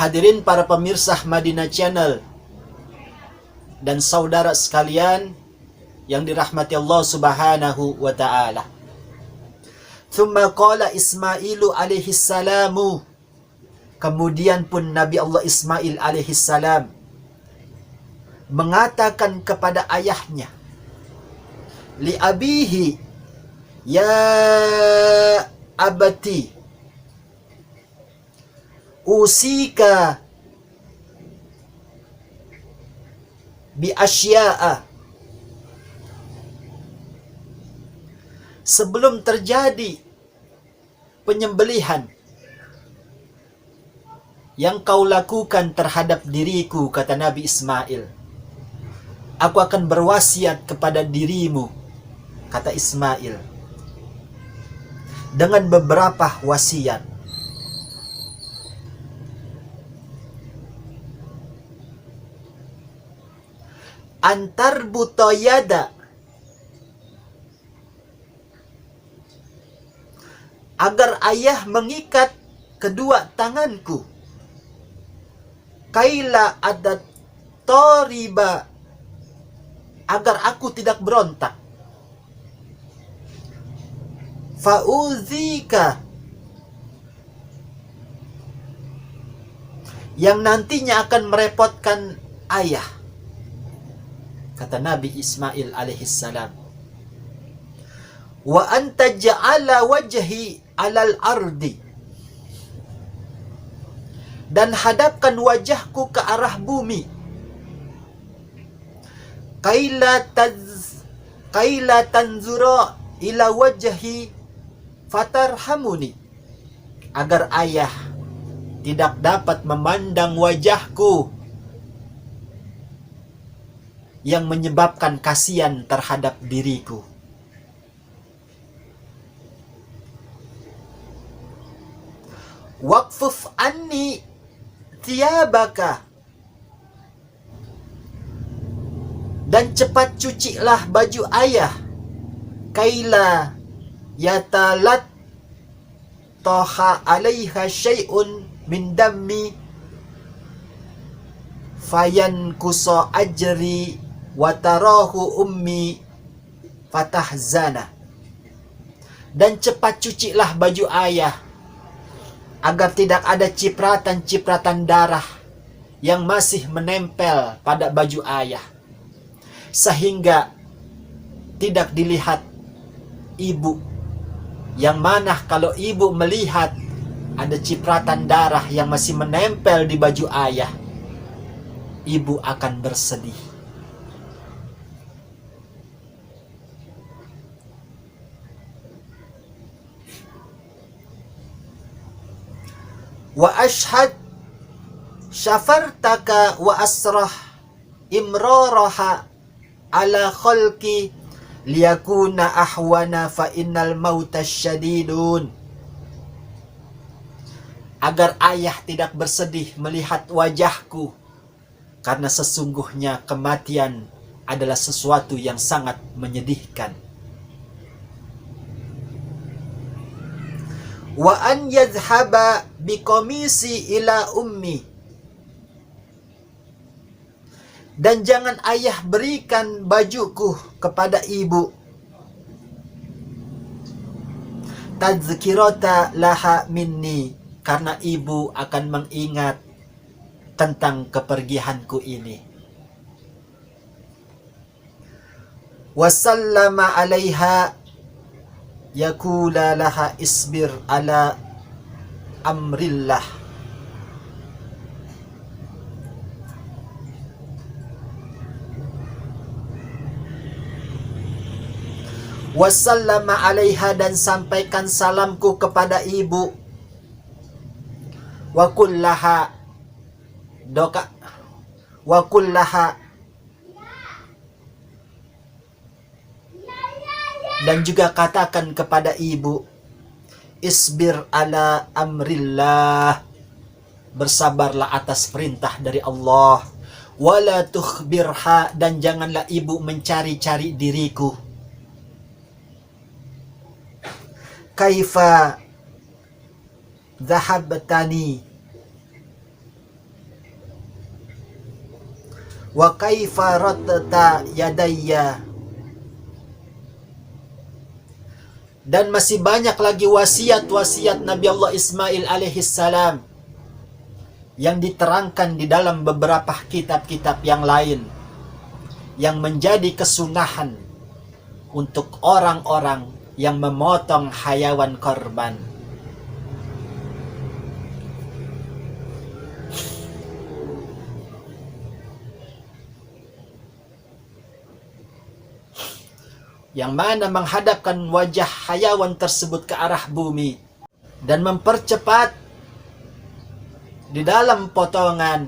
Hadirin para pemirsa Madinah Channel dan saudara sekalian yang dirahmati Allah Subhanahu wa taala. Thumma qala Ismailu alaihi salamu. Kemudian pun Nabi Allah Ismail alaihi salam mengatakan kepada ayahnya, li abihi, ya abati, usika bi asya'a. Sebelum terjadi penyembelihan yang kau lakukan terhadap diriku, kata Nabi Ismail, aku akan berwasiat kepada dirimu, kata Ismail, dengan beberapa wasiat. Antar butoyada, agar ayah mengikat kedua tanganku, kaila adat toriba, agar aku tidak berontak, fauzika, yang nantinya akan merepotkan ayah, kata Nabi Ismail alaihissalam. Wa anta ja'ala wajhi alal ardi, dan hadapkan wajahku ke arah bumi, kaila tanzura ila wajhi fatarhamuni, agar ayah tidak dapat memandang wajahku yang menyebabkan kasihan terhadap diriku. Waqfuf anni thiyabaka, dan cepat cucilah baju ayah, kaila yatalat toha alaiha syai'un min dammi fayan kuso ajri watarahu ummi fatahzana, dan cepat cucilah baju ayah agar tidak ada cipratan-cipratan darah yang masih menempel pada baju ayah, sehingga tidak dilihat ibu, yang mana kalau ibu melihat ada cipratan darah yang masih menempel di baju ayah, ibu akan bersedih. Wa ashhad syafartaka wa asrah imraraha ala khalqi liyakuna ahwana fa innal mauta syadidun, agar ayah tidak bersedih melihat wajahku, karena sesungguhnya kematian adalah sesuatu yang sangat menyedihkan. Wa an yadhhaba biqamisi ila ummi, dan jangan ayah berikan bajuku kepada ibu, tadzkirata laha minni, karena ibu akan mengingat tentang kepergianku ini. Wasallama alaiha yakula laha isbir ala amrillah, wasallama alaiha, dan sampaikan salamku kepada ibu, wa kullaha doka wa kullaha, dan juga katakan kepada ibu, isbir ala amrillah, bersabarlah atas perintah dari Allah, wala tukhbirha, dan janganlah ibu mencari-cari diriku, kaifa dhahabtani, wa kaifa ratta yadayya. Dan masih banyak lagi wasiat-wasiat Nabi Allah Ismail alaihissalam yang diterangkan di dalam beberapa kitab-kitab yang lain, yang menjadi kesunahan untuk orang-orang yang memotong hayawan korban. Yang mana menghadapkan wajah hayawan tersebut ke arah bumi dan mempercepat di dalam potongan,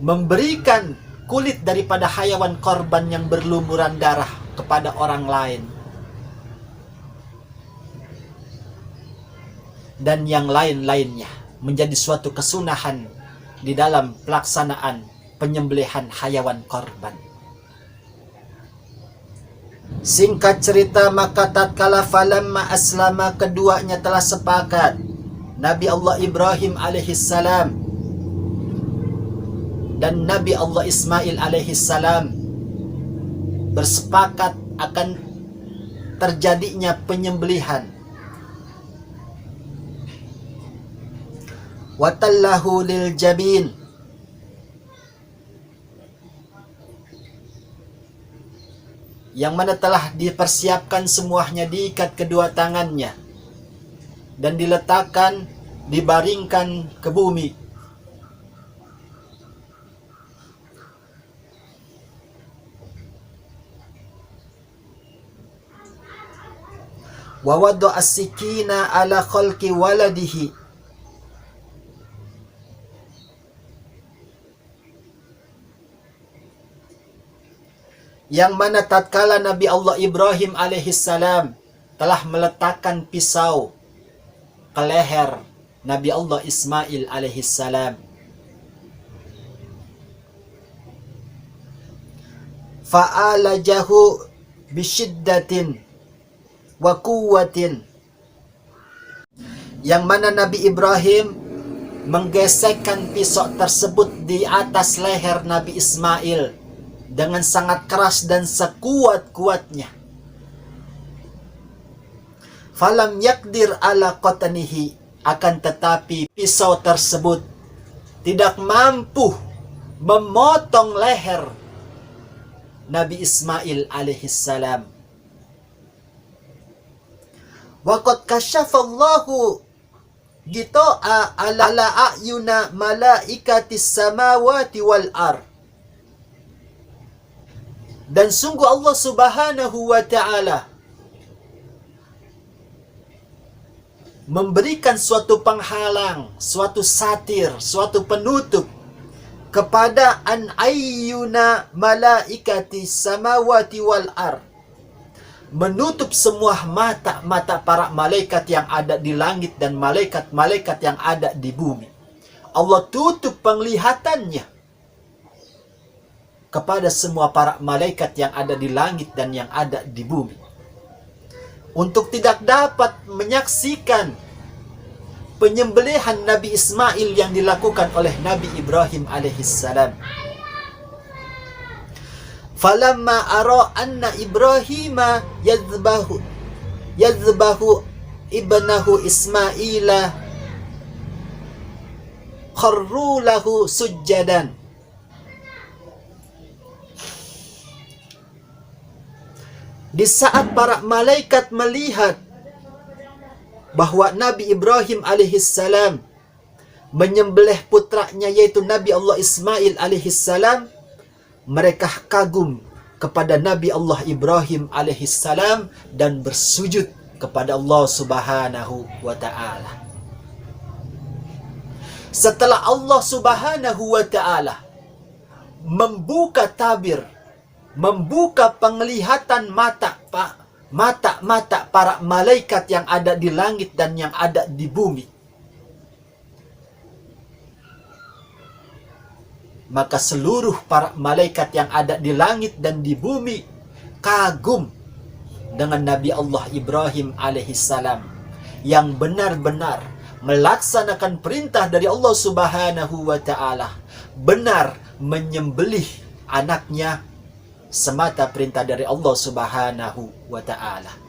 memberikan kulit daripada hayawan korban yang berlumuran darah kepada orang lain, dan yang lain-lainnya, menjadi suatu kesunahan di dalam pelaksanaan penyembelihan hayawan korban. Singkat cerita, maka tatkala falamma aslama, keduanya telah sepakat, Nabi Allah Ibrahim alaihissalam dan Nabi Allah Ismail alaihissalam bersepakat akan terjadinya penyembelihan. Watallahu lil jabin, yang mana telah dipersiapkan semuanya, diikat kedua tangannya dan diletakkan, dibaringkan ke bumi. Wa wada'a as-sikina ala khalqi waladihi, yang mana tatkala Nabi Allah Ibrahim alaihissalam telah meletakkan pisau ke leher Nabi Allah Ismail alaihissalam, fa'alajahu bisyiddatin wa quwwatin, yang mana Nabi Ibrahim menggesekkan pisau tersebut di atas leher Nabi Ismail dengan sangat keras dan sekuat-kuatnya. Falam yakdir ala qatanihi, akan tetapi pisau tersebut tidak mampu memotong leher Nabi Ismail alaihissalam. Waqad kasyafallahu gita'a ala a'yuna malaikatis samawati wal ard, dan sungguh Allah Subhanahu wa ta'ala memberikan suatu penghalang, suatu satir, suatu penutup kepada an ayyuna malaikati samawati wal ard, menutup semua mata-mata para malaikat yang ada di langit dan malaikat-malaikat yang ada di bumi. Allah tutup penglihatannya kepada semua para malaikat yang ada di langit dan yang ada di bumi, untuk tidak dapat menyaksikan penyembelihan Nabi Ismail yang dilakukan oleh Nabi Ibrahim alaihissalam. Falamma ara anna Ibrahima yadhbahu ibnahu Ismaila kharru lahu sujjadan, di saat para malaikat melihat bahwa Nabi Ibrahim alaihissalam menyembelih putranya yaitu Nabi Allah Ismail alaihissalam, mereka kagum kepada Nabi Allah Ibrahim alaihissalam dan bersujud kepada Allah Subhanahu wa ta'ala. Setelah Allah Subhanahu wa ta'ala membuka tabir, membuka penglihatan mata-mata para malaikat yang ada di langit dan yang ada di bumi, maka seluruh para malaikat yang ada di langit dan di bumi kagum dengan Nabi Allah Ibrahim alaihissalam yang benar-benar melaksanakan perintah dari Allah Subhanahu wa ta'ala, benar menyembelih anaknya semata perintah dari Allah Subhanahu wa ta'ala.